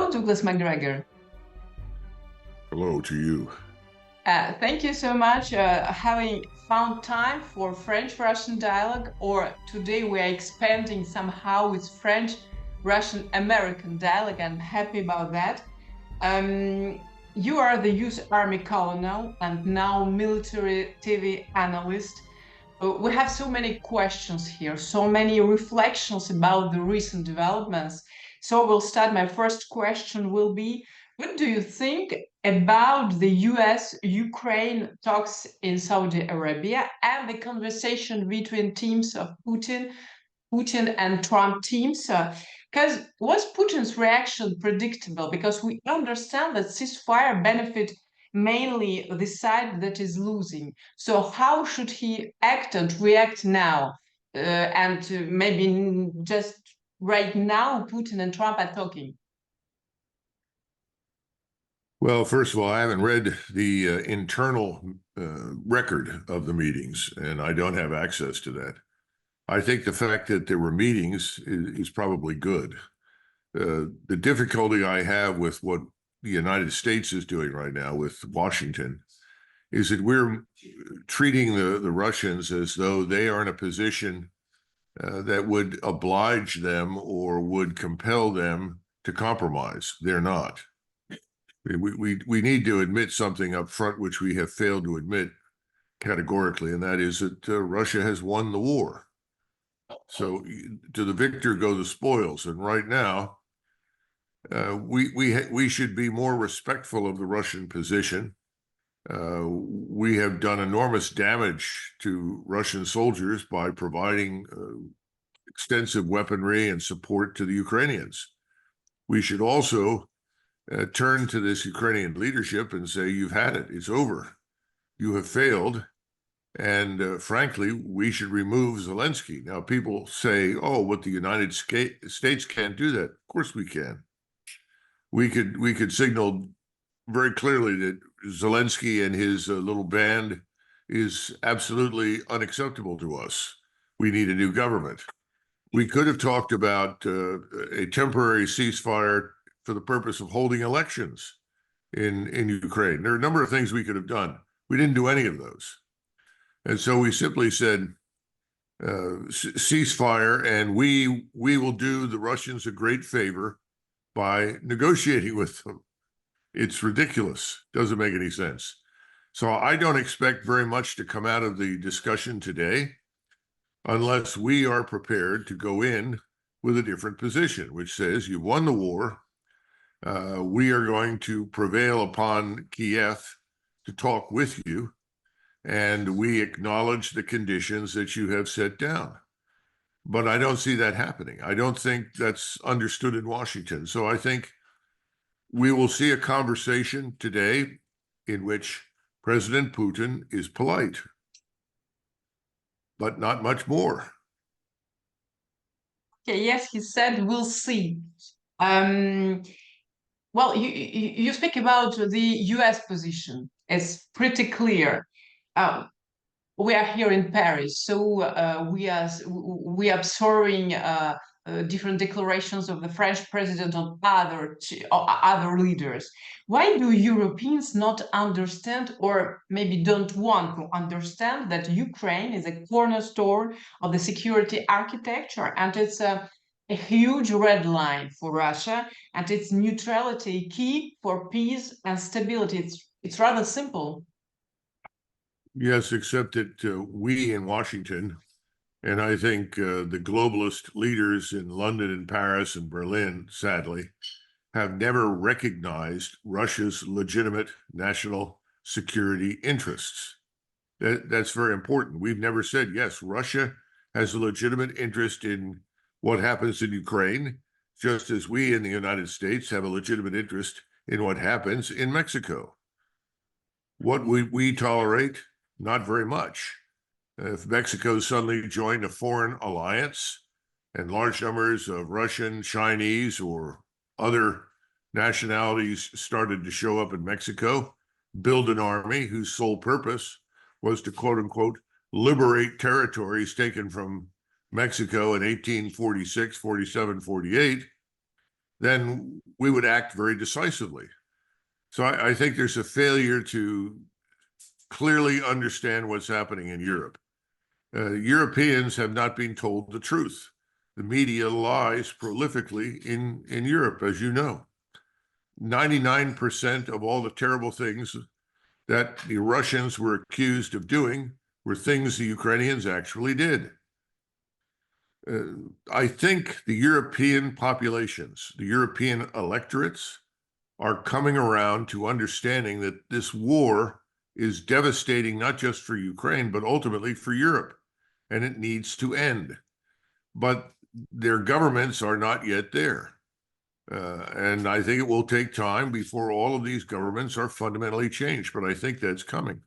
Hello, Douglas Macgregor. Hello to you. Thank you so much having found time for French-Russian dialogue, or today we are expanding somehow with French-Russian-American dialogue. I'm happy about that. You are the US Army colonel and now military TV analyst. We have so many questions here, so many reflections about the recent developments. So we'll start. My first question will be, what do you think about the US-Ukraine talks in Saudi Arabia and the conversation between teams of Putin and Trump teams? Because was Putin's reaction predictable? Because we understand that ceasefire benefit mainly the side that is losing. So how should he act and react now? Maybe just right now, Putin and Trump are talking. Well, first of all, I haven't read the internal record of the meetings, and I don't have access to that. I think the fact that there were meetings is probably good. The difficulty I have with what the United States is doing right now with Washington is that we're treating the Russians as though they are in a position that would oblige them or would compel them to compromise. They're not. We need to admit something up front, which we have failed to admit categorically, and that is that Russia has won the war. So to the victor go the spoils. And right now, we should be more respectful of the Russian position. We have done enormous damage to Russian soldiers by providing extensive weaponry and support to the Ukrainians. We should also turn to this Ukrainian leadership and say, you've had it, it's over. You have failed. And frankly, we should remove Zelensky. Now, people say, oh, what, the United States can't do that. Of course we can. We could signal very clearly that Zelensky and his little band is absolutely unacceptable to us. We need a new government. We could have talked about a temporary ceasefire for the purpose of holding elections in Ukraine. There are a number of things we could have done. We didn't do any of those. And so we simply said, ceasefire, and we will do the Russians a great favor by negotiating with them. It's ridiculous. Doesn't make any sense. So I don't expect very much to come out of the discussion today unless we are prepared to go in with a different position, which says you won the war. We are going to prevail upon Kiev to talk with you, and we acknowledge the conditions that you have set down. But I don't see that happening. I don't think that's understood in Washington. So I think we will see a conversation today in which President Putin is polite, but not much more. Okay, yes, he said, we'll see. Well, you speak about the US position. It's pretty clear. We are here in Paris, so we are observing different declarations of the French president and other leaders. Why do Europeans not understand, or maybe don't want to understand, that Ukraine is a cornerstone of the security architecture, and it's a huge red line for Russia, and its neutrality key for peace and stability? It's rather simple. Yes, except that we in Washington, and I think the globalist leaders in London and Paris and Berlin, sadly, have never recognized Russia's legitimate national security interests. That's very important. We've never said, yes, Russia has a legitimate interest in what happens in Ukraine, just as we in the United States have a legitimate interest in what happens in Mexico. What we tolerate? Not very much. If Mexico suddenly joined a foreign alliance and large numbers of Russian, Chinese, or other nationalities started to show up in Mexico, build an army whose sole purpose was to, quote unquote, liberate territories taken from Mexico in 1846, 47, 48, then we would act very decisively. So I think there's a failure to clearly understand what's happening in Europe. Europeans have not been told the truth. The media lies prolifically in Europe, as you know. 99% of all the terrible things that the Russians were accused of doing were things the Ukrainians actually did. I think the European populations, the European electorates, are coming around to understanding that this war is devastating not just for Ukraine, but ultimately for Europe, and it needs to end. But their governments are not yet there. And I think it will take time before all of these governments are fundamentally changed, but I think that's coming.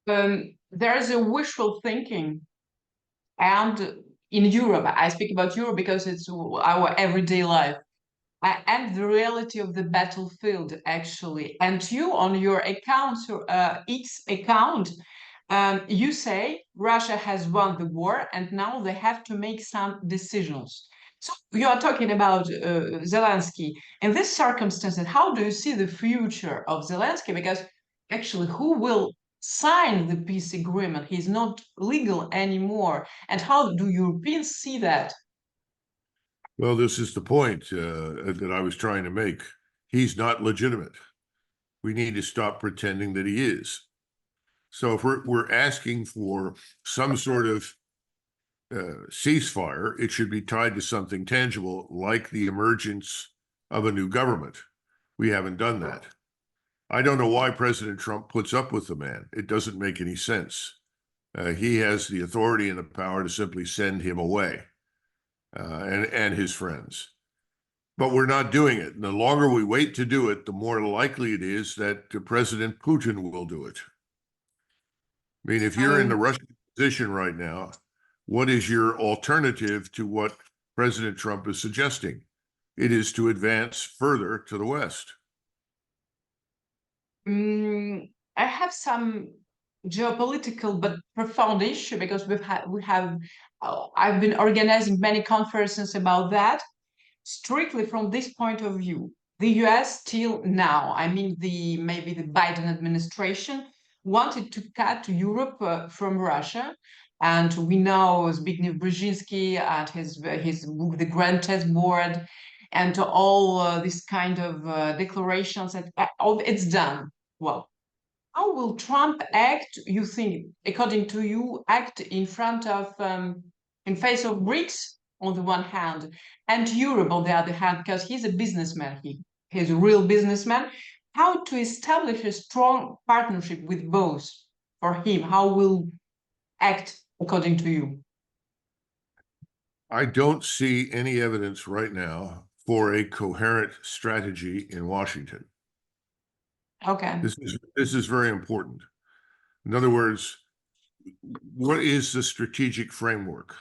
There's a wishful thinking, and in Europe, I speak about Europe because it's our everyday life, and the reality of the battlefield, actually. And you, on your account, X account, you say Russia has won the war and now they have to make some decisions. So you are talking about Zelensky. In this circumstance, how do you see the future of Zelensky? Because actually, who will sign the peace agreement? He's not legal anymore. And how do Europeans see that? Well, this is the point that I was trying to make. He's not legitimate. We need to stop pretending that he is. So if we're asking for some sort of ceasefire, it should be tied to something tangible, like the emergence of a new government. We haven't done that. I don't know why President Trump puts up with the man. It doesn't make any sense. He has the authority and the power to simply send him away, and his friends. But we're not doing it. And the longer we wait to do it, the more likely it is that President Putin will do it. I mean, if you're in the Russian position right now, what is your alternative to what President Trump is suggesting? It is to advance further to the West. I have some geopolitical but profound issue because I've been organizing many conferences about that. Strictly from this point of view, the US till now, I mean maybe the Biden administration wanted to cut Europe from Russia. And we know Zbigniew Brzezinski and his book, The Grand Chessboard, and all this kind of declarations that it's done. Well, how will Trump act, you think, according to you, act in front of, in face of BRICS on the one hand, and Europe on the other hand, because he's a businessman, he's a real businessman. How to establish a strong partnership with both for him? How will act according to you? I don't see any evidence right now for a coherent strategy in Washington. Okay. This is very important. In other words, what is the strategic framework?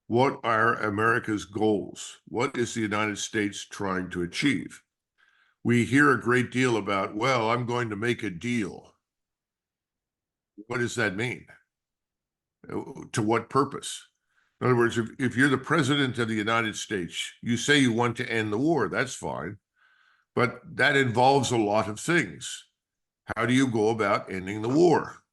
What are America's goals? What is the United States trying to achieve? We hear a great deal about, well, I'm going to make a deal. What does that mean? To what purpose? In other words, if you're the president of the United States, you say you want to end the war, that's fine. But that involves a lot of things. How do you go about ending the war?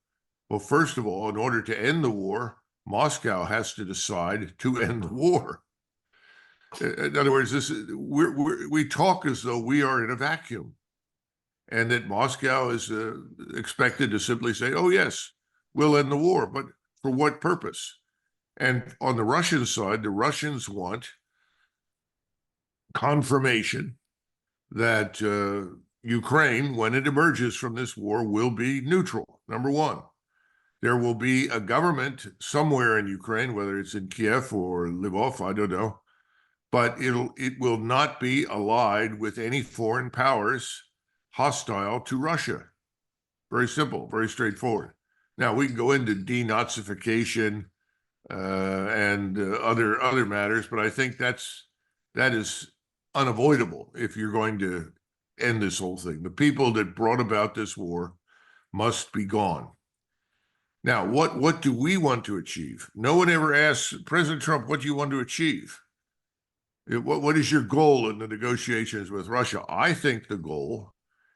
Well, first of all, in order to end the war, Moscow has to decide to end the war. In other words, we talk as though we are in a vacuum, and that Moscow is expected to simply say, oh, yes, we'll end the war. But for what purpose? And on the Russian side, the Russians want confirmation that Ukraine, when it emerges from this war, will be neutral, number one. There will be a government somewhere in Ukraine, whether it's in Kiev or Lvov, I don't know, but it will not be allied with any foreign powers hostile to Russia. Very simple, very straightforward. Now, we can go into denazification and other matters, but I think that is unavoidable if you're going to end this whole thing. The people that brought about this war must be gone. Now, what do we want to achieve? No one ever asks President Trump, what do you want to achieve? What is your goal in the negotiations with Russia? I think the goal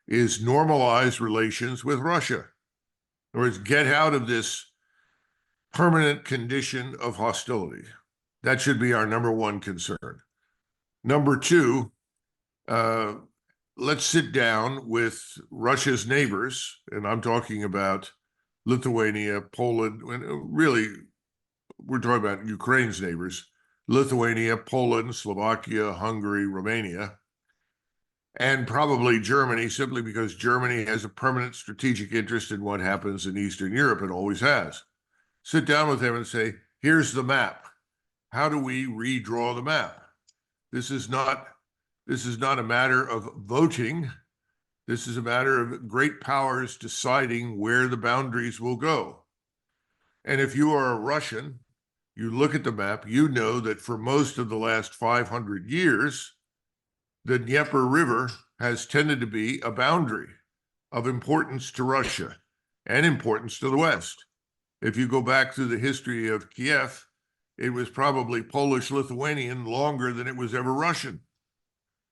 is normalize relations with Russia. In other words, get out of this permanent condition of hostility. That should be our number one concern. Number two, let's sit down with Russia's neighbors, and I'm talking about Lithuania, Poland, really, we're talking about Ukraine's neighbors, Lithuania, Poland, Slovakia, Hungary, Romania, and probably Germany, simply because Germany has a permanent strategic interest in what happens in Eastern Europe. It always has. Sit down with them and say, here's the map. How do we redraw the map? This is not a matter of voting. This is a matter of great powers deciding where the boundaries will go. And if you are a Russian, you look at the map, you know that for most of the last 500 years, the Dnieper River has tended to be a boundary of importance to Russia and importance to the West. If you go back through the history of Kiev, it was probably Polish-Lithuanian longer than it was ever Russian.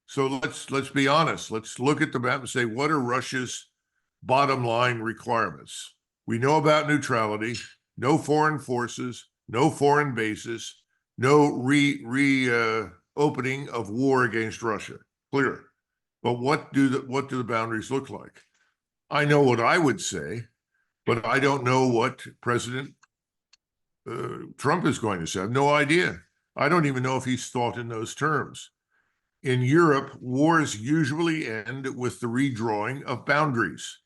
So let's be honest. Let's look at the map and say, what are Russia's bottom line requirements? We know about neutrality, no foreign forces, no foreign bases, no opening of war against Russia. Clear. But what do the boundaries look like? I know what I would say, but I don't know what President Trump is going to say. I have no idea. I don't even know if he's thought in those terms. In Europe, wars usually end with the redrawing of boundaries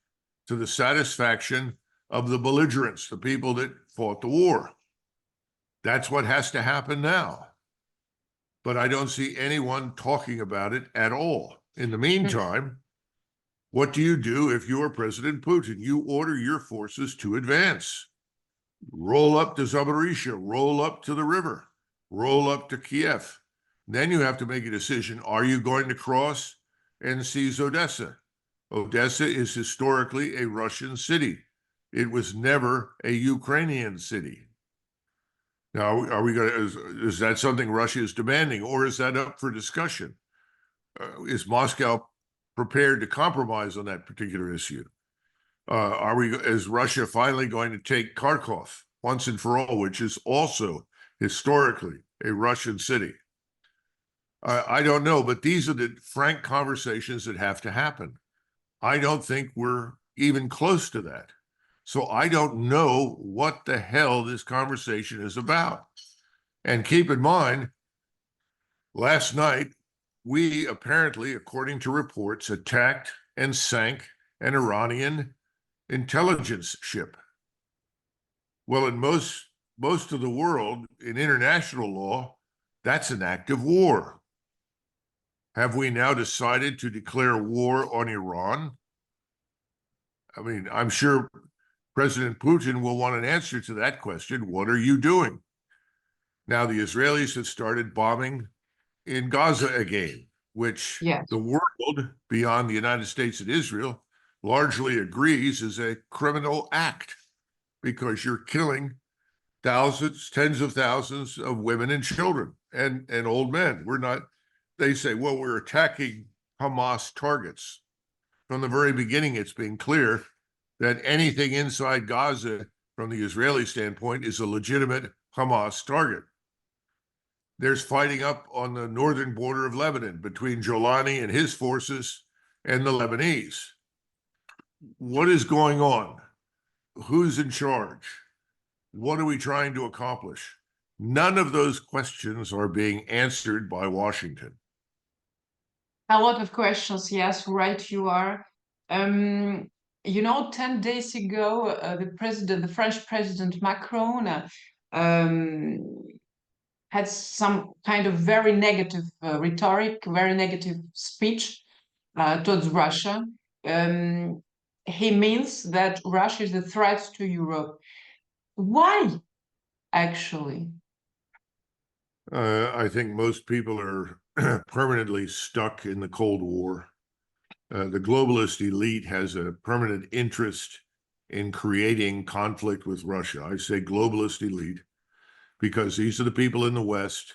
to the satisfaction of the belligerents, the people that fought the war. That's what has to happen now. But I don't see anyone talking about it at all. In the meantime, what do you do if you are President Putin? You order your forces to advance. Roll up to Zaporizhzhia, roll up to the river, roll up to Kiev. Then you have to make a decision. Are you going to cross and seize Odessa? Odessa is historically a Russian city. It was never a Ukrainian city. Now, are we going to, is that something Russia is demanding, or is that up for discussion? Is Moscow prepared to compromise on that particular issue? Is Russia finally going to take Kharkov once and for all, which is also historically a Russian city? I don't know, but these are the frank conversations that have to happen. I don't think we're even close to that. So I don't know what the hell this conversation is about. And keep in mind, last night, we apparently, according to reports, attacked and sank an Iranian intelligence ship. Well, in most of the world, in international law, that's an act of war. Have we now decided to declare war on Iran? I mean, I'm sure President Putin will want an answer to that question. What are you doing? Now, the Israelis have started bombing in Gaza again, which the world beyond the United States and Israel largely agrees is a criminal act, because you're killing thousands, tens of thousands of women and children and old men. They say, well, we're attacking Hamas targets. From the very beginning, it's been clear that anything inside Gaza, from the Israeli standpoint, is a legitimate Hamas target. There's fighting up on the northern border of Lebanon between Jolani and his forces and the Lebanese. What is going on? Who's in charge? What are we trying to accomplish? None of those questions are being answered by Washington. A lot of questions, yes, right you are. 10 days ago, the French President Macron had some kind of very negative rhetoric, very negative speech towards Russia. He means that Russia is a threat to Europe. Why, actually? I think most people are permanently stuck in the Cold War. The globalist elite has a permanent interest in creating conflict with Russia. I say globalist elite because these are the people in the West,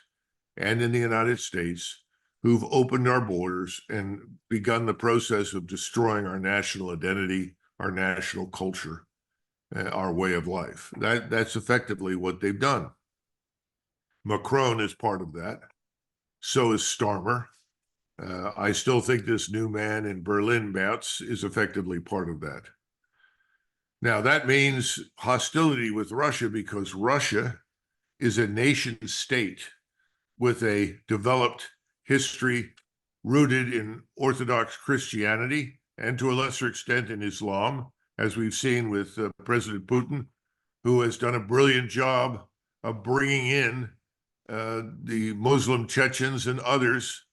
and in the United States who've opened our borders and begun the process of destroying our national identity, our national culture, our way of life. That's effectively what they've done. Macron is part of that. So is Starmer. I still think this new man in Berlin, Merz, is effectively part of that. Now, that means hostility with Russia because Russia is a nation state with a developed history rooted in Orthodox Christianity and to a lesser extent in Islam, as we've seen with President Putin, who has done a brilliant job of bringing in the Muslim Chechens and others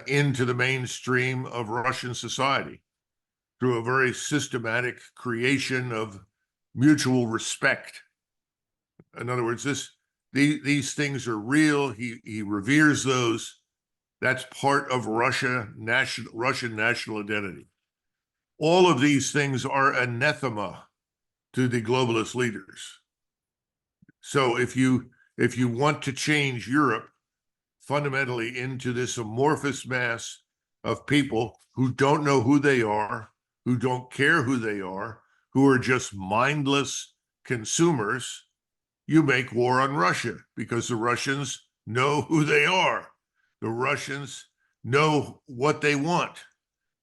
into the mainstream of Russian society through a very systematic creation of mutual respect. In other words, these things are real. He reveres those. That's part of Russian national identity. All of these things are anathema to the globalist leaders. So if you want to change Europe fundamentally into this amorphous mass of people who don't know who they are, who don't care who they are, who are just mindless consumers, you make war on Russia because the Russians know who they are. The Russians know what they want,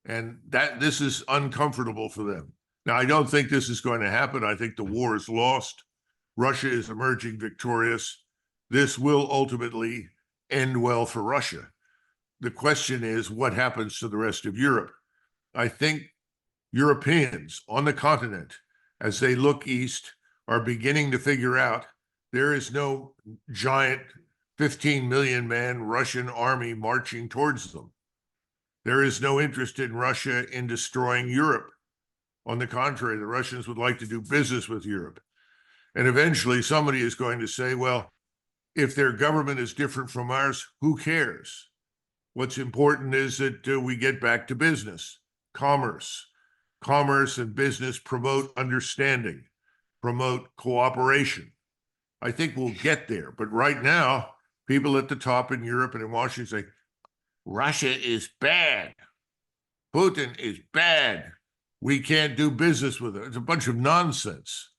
and this is uncomfortable for them. Now, I don't think this is going to happen. I think the war is lost. Russia is emerging victorious. This will ultimately end well for Russia. The question is, what happens to the rest of Europe? I think Europeans on the continent, as they look east, are beginning to figure out there is no giant 15 million man Russian army marching towards them. There is no interest in Russia in destroying Europe. On the contrary, the Russians would like to do business with Europe. And eventually somebody is going to say, well, if their government is different from ours, who cares? What's important is that we get back to business, commerce. Commerce and business promote understanding, promote cooperation. I think we'll get there. But right now, people at the top in Europe and in Washington say, Russia is bad. Putin is bad. We can't do business with it. It's a bunch of nonsense.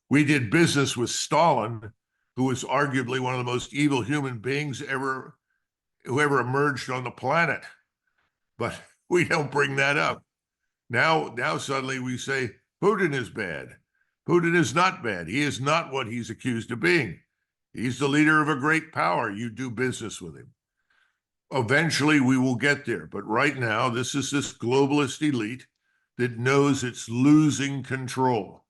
We did business with Stalin, who was arguably one of the most evil human beings who ever emerged on the planet. But we don't bring that up. Now suddenly we say Putin is bad. Putin is not bad. He is not what he's accused of being. He's the leader of a great power. You do business with him. Eventually we will get there. But right now, this is this globalist elite that knows it's losing control.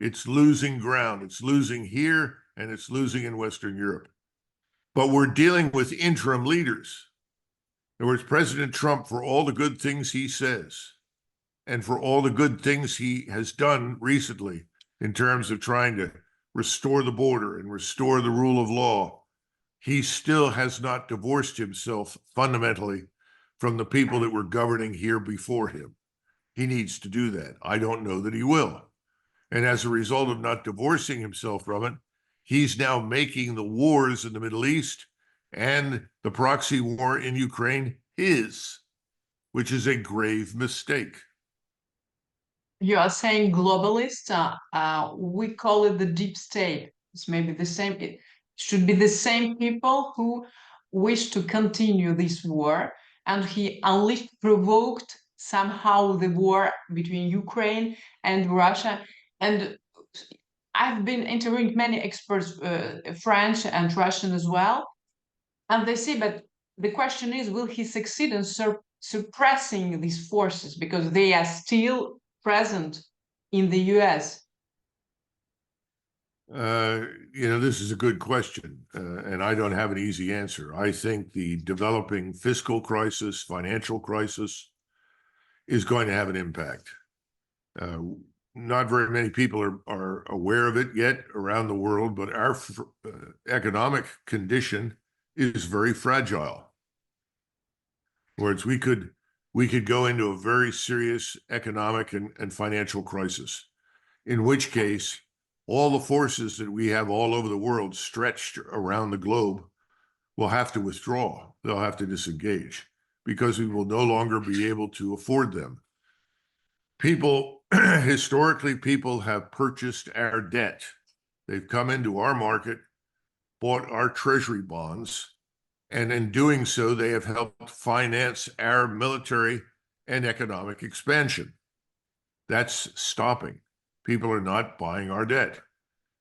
It's losing ground. It's losing here and it's losing in Western Europe. But we're dealing with interim leaders. In other words, President Trump, for all the good things he says, and for all the good things he has done recently in terms of trying to restore the border and restore the rule of law, he still has not divorced himself fundamentally from the people that were governing here before him. He needs to do that. I don't know that he will. And as a result of not divorcing himself from it, he's now making the wars in the Middle East and the proxy war in Ukraine his, which is a grave mistake. You are saying globalist. We call it the deep state. It's maybe the same. It should be the same people who wish to continue this war, and he provoked somehow the war between Ukraine and Russia. And I've been interviewing many experts, French and Russian as well, and they say, but the question is, will he succeed in suppressing these forces because they are still present in the US? This is a good question, and I don't have an easy answer. I think the developing fiscal crisis, financial crisis, is going to have an impact. Not very many people are aware of it yet around the world, but our economic condition is very fragile. In other words, we could go into a very serious economic and financial crisis, in which case all the forces that we have all over the world stretched around the globe will have to withdraw. They'll have to disengage because we will no longer be able to afford them. People, historically, people have purchased our debt. They've come into our market, bought our treasury bonds, and in doing so, they have helped finance our military and economic expansion. That's stopping. People are not buying our debt.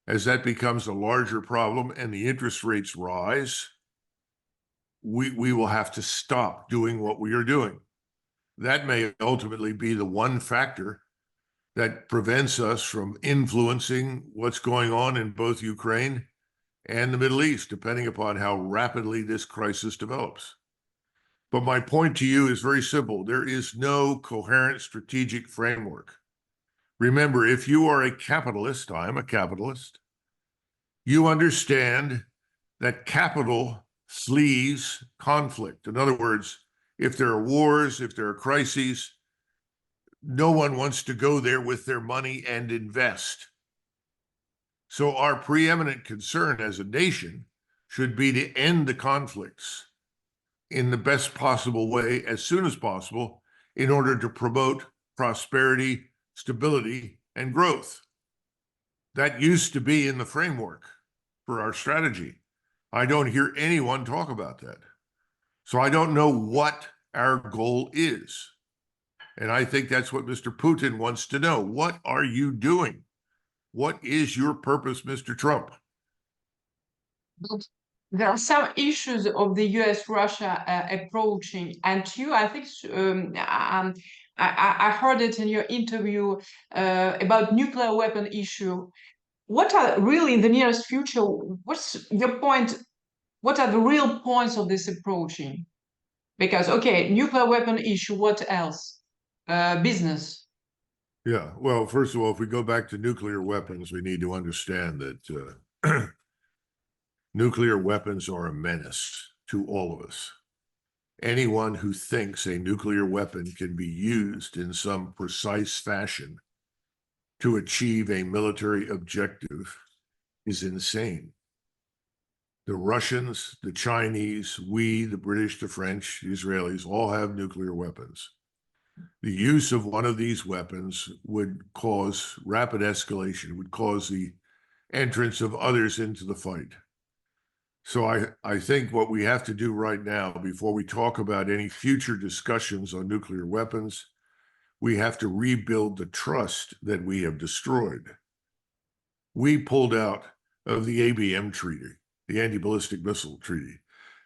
As that becomes a larger problem and the interest rates rise, we will have to stop doing what we are doing. That may ultimately be the one factor that prevents us from influencing what's going on in both Ukraine and the Middle East, depending upon how rapidly this crisis develops. But my point to you is very simple. There is no coherent strategic framework. Remember, if you are a capitalist, I am a capitalist, you understand that capital flees conflict. In other words, if there are wars, if there are crises, no one wants to go there with their money and invest. So our preeminent concern as a nation should be to end the conflicts in the best possible way as soon as possible in order to promote prosperity, stability, and growth. That used to be in the framework for our strategy. I don't hear anyone talk about that. So I don't know what our goal is. And I think that's what Mr. Putin wants to know. What are you doing? What is your purpose, Mr. Trump? But there are some issues of the US-Russia approaching, and you, I think, I heard it in your interview about nuclear weapon issue. What are really in the nearest future? What's your point? What are the real points of this approaching? Because okay, nuclear weapon issue. What else? Business. Yeah, well, first of all, if we go back to nuclear weapons, we need to understand that nuclear weapons are a menace to all of us. Anyone who thinks a nuclear weapon can be used in some precise fashion to achieve a military objective is insane. The Russians, the Chinese, we, the British, the French, the Israelis, all have nuclear weapons. The use of one of these weapons would cause rapid escalation, would cause the entrance of others into the fight. So I think what we have to do right now, before we talk about any future discussions on nuclear weapons, we have to rebuild the trust that we have destroyed. We pulled out of the ABM treaty, the anti-ballistic missile treaty.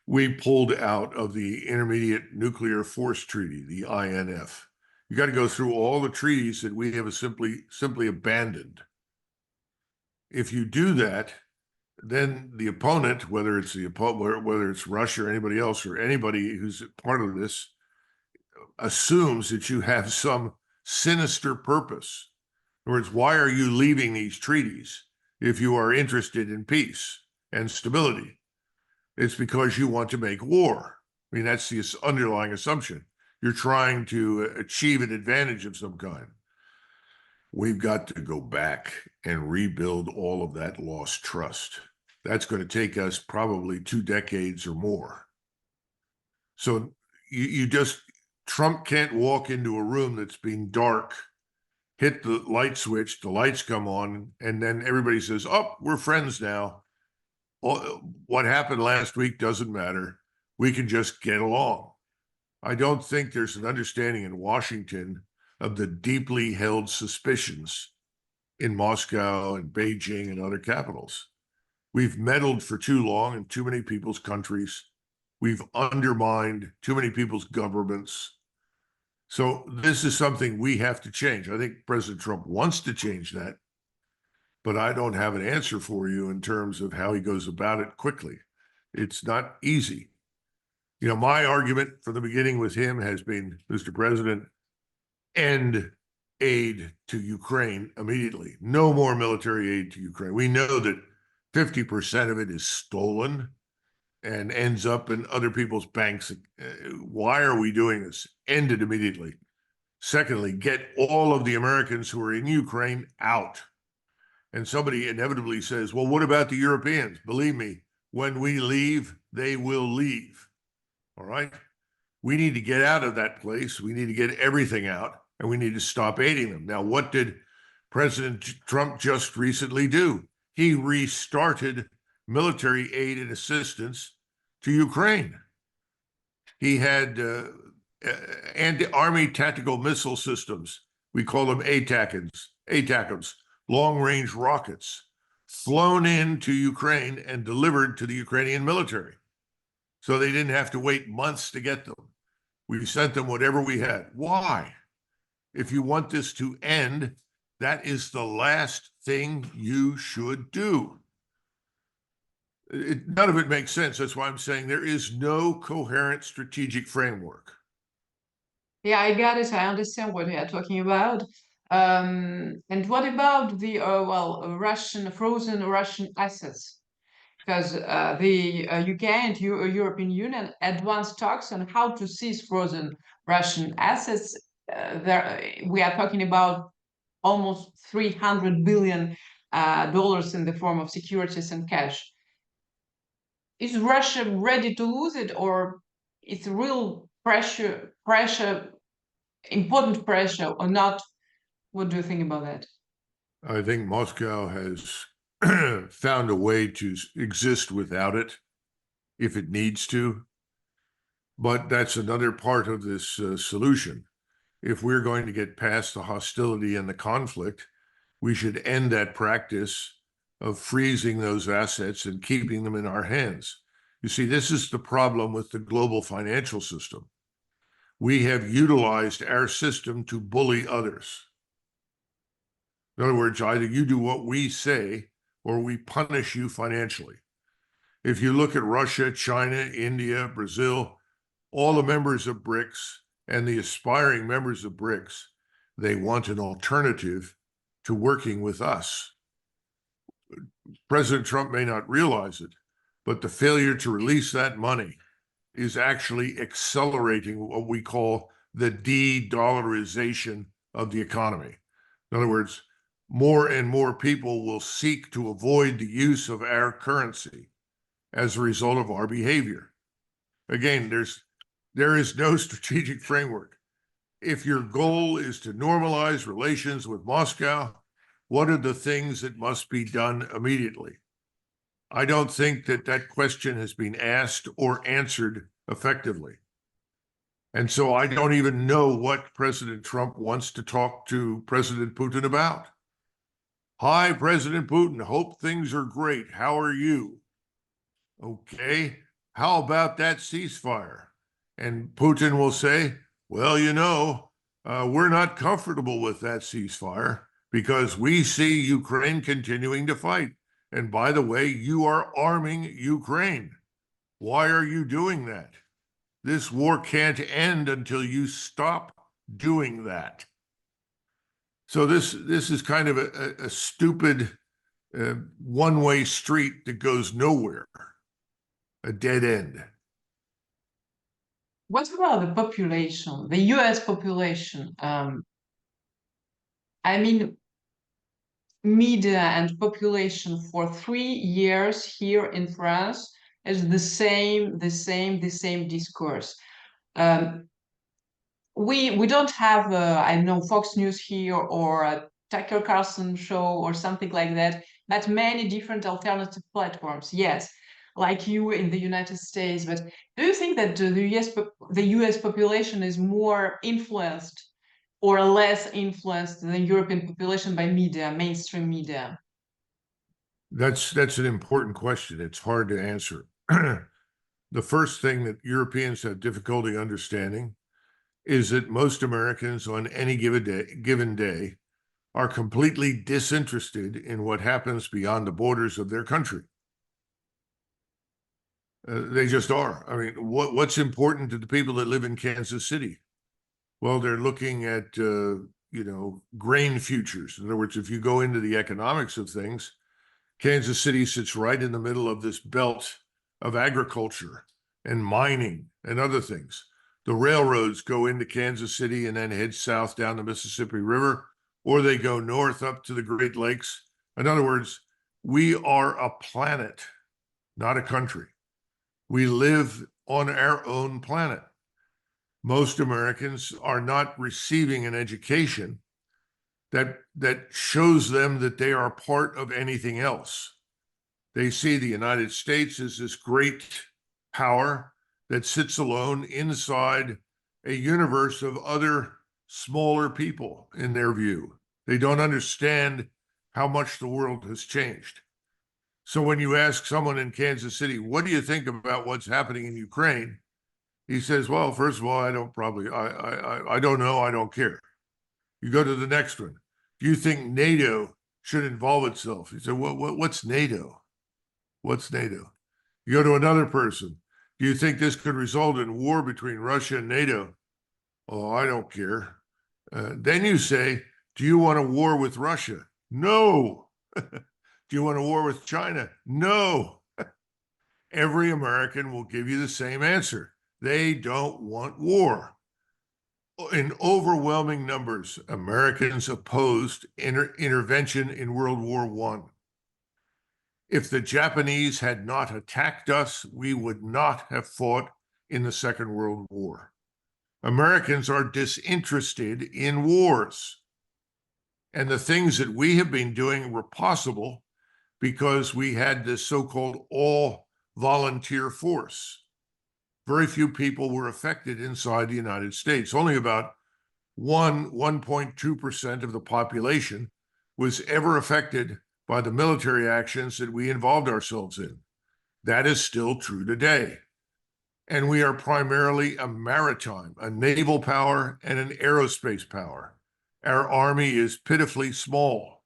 We pulled out of the Intermediate Nuclear Force Treaty, the INF. You got to go through all the treaties that we have simply abandoned. If you do that, then the opponent, whether it's Russia or anybody else or anybody who's part of this, assumes that you have some sinister purpose. In other words, why are you leaving these treaties if you are interested in peace and stability? It's because you want to make war. I mean, that's the underlying assumption. You're trying to achieve an advantage of some kind. We've got to go back and rebuild all of that lost trust. That's going to take us probably 2 decades or more. So Trump can't walk into a room that's been dark, hit the light switch, the lights come on, and then everybody says, oh, we're friends now. What happened last week doesn't matter. We can just get along. I don't think there's an understanding in Washington of the deeply held suspicions in Moscow and Beijing and other capitals. We've meddled for too long in too many people's countries. We've undermined too many people's governments. So this is something we have to change. I think President Trump wants to change that, but I don't have an answer for you in terms of how he goes about it quickly. It's not easy. You know, my argument from the beginning with him has been, Mr. President, end aid to Ukraine immediately. No more military aid to Ukraine. We know that 50% of it is stolen and ends up in other people's banks. Why are we doing this? End it immediately. Secondly, get all of the Americans who are in Ukraine out. And somebody inevitably says, well, what about the Europeans? Believe me, When we leave, they will leave. All right? We need to get out of that place. We need to get everything out, and we need to stop aiding them. Now, what did President Trump just recently do? He restarted military aid and assistance to Ukraine. He had Army tactical missile systems. We call them ATACMS, long-range rockets, flown into Ukraine and delivered to the Ukrainian military. So they didn't have to wait months to get them. We sent them whatever we had. Why? If you want this to end, that is the last thing you should do. None of it makes sense. That's why I'm saying there is no coherent strategic framework. Yeah, I got it. I understand what you're talking about. And what about the frozen Russian assets? Because the UK and European Union advanced talks on how to seize frozen Russian assets. We are talking about almost $300 billion in the form of securities and cash. Is Russia ready to lose it, or it's real pressure, important pressure, or not? What do you think about that? I think Moscow has found a way to exist without it if it needs to. But that's another part of this solution. If we're going to get past the hostility and the conflict, we should end that practice of freezing those assets and keeping them in our hands. You see, this is the problem with the global financial system. We have utilized our system to bully others. In other words, either you do what we say or we punish you financially. If you look at Russia, China, India, Brazil, all the members of BRICS and the aspiring members of BRICS, they want an alternative to working with us. President Trump may not realize it, but the failure to release that money is actually accelerating what we call the de-dollarization of the economy. In other words, more and more people will seek to avoid the use of our currency as a result of our behavior. Again, there is no strategic framework. If your goal is to normalize relations with Moscow, what are the things that must be done immediately? I don't think that question has been asked or answered effectively. And so I don't even know what President Trump wants to talk to President Putin about. Hi, President Putin, hope things are great. How are you? Okay, how about that ceasefire? And Putin will say, well, we're not comfortable with that ceasefire because we see Ukraine continuing to fight. And by the way, you are arming Ukraine. Why are you doing that? This war can't end until you stop doing that. So this is kind of a stupid one-way street that goes nowhere, a dead end. What about the population, the US population? Media and population for 3 years here in France is the same discourse. We don't have Fox News here or a Tucker Carlson show or something like that, but many different alternative platforms. Yes, like you in the United States. But do you think that the US population is more influenced or less influenced than the European population by media, mainstream media? That's an important question. It's hard to answer. The first thing that Europeans have difficulty understanding is that most Americans on any given day are completely disinterested in what happens beyond the borders of their country. They just are. I mean, what's important to the people that live in Kansas City? Well, they're looking at, grain futures. In other words, if you go into the economics of things, Kansas City sits right in the middle of this belt of agriculture and mining and other things. The railroads go into Kansas City and then head south down the Mississippi River, or they go north up to the Great Lakes. In other words, we are a planet, not a country. We live on our own planet. Most Americans are not receiving an education that shows them that they are part of anything else. They see the United States as this great power that sits alone inside a universe of other smaller people in their view. They don't understand how much the world has changed. So when you ask someone in Kansas City, what do you think about what's happening in Ukraine? He says, well, first of all, I don't know, I don't care. You go to the next one. Do you think NATO should involve itself? He said, what's NATO? What's NATO? You go to another person. Do you think this could result in war between Russia and NATO? Oh, I don't care. Then you say, do you want a war with Russia? No. Do you want a war with China? No. Every American will give you the same answer. They don't want war. In overwhelming numbers, Americans opposed intervention in World War I. If the Japanese had not attacked us, we would not have fought in the Second World War. Americans are disinterested in wars. And the things that we have been doing were possible because we had this so-called all-volunteer force. Very few people were affected inside the United States. Only about 1.2% of the population was ever affected by the military actions that we involved ourselves in. That is still true today. And we are primarily a maritime, a naval power, and an aerospace power. Our army is pitifully small.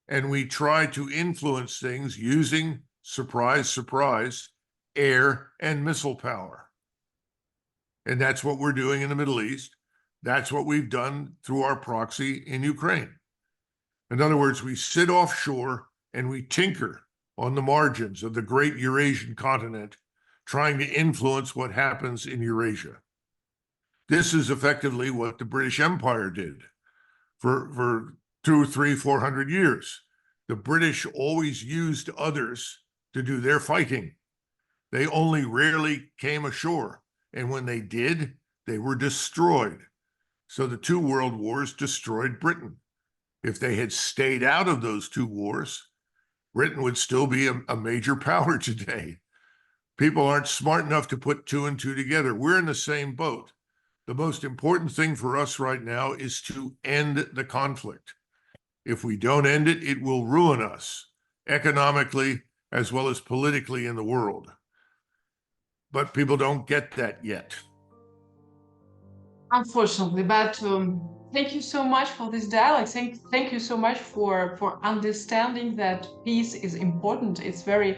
And we try to influence things using, surprise, surprise, air and missile power. And that's what we're doing in the Middle East. That's what we've done through our proxy in Ukraine. In other words, we sit offshore and we tinker on the margins of the great Eurasian continent, trying to influence what happens in Eurasia. This is effectively what the British Empire did for 200, 300, 400 years. The British always used others to do their fighting. They only rarely came ashore. And when they did, they were destroyed. So the two world wars destroyed Britain. If they had stayed out of those two wars, Britain would still be a major power today. People aren't smart enough to put two and two together. We're in the same boat. The most important thing for us right now is to end the conflict. If we don't end it, it will ruin us economically as well as politically in the world. But people don't get that yet. Unfortunately, but thank you so much for this dialogue. Thank you so much for understanding that peace is important. It's very,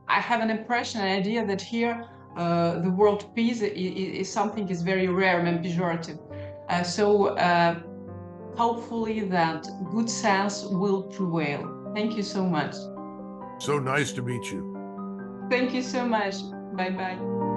I have an impression, an idea that here the word peace is something is very rare and pejorative. So hopefully that good sense will prevail. Thank you so much. So nice to meet you. Thank you so much. Bye-bye.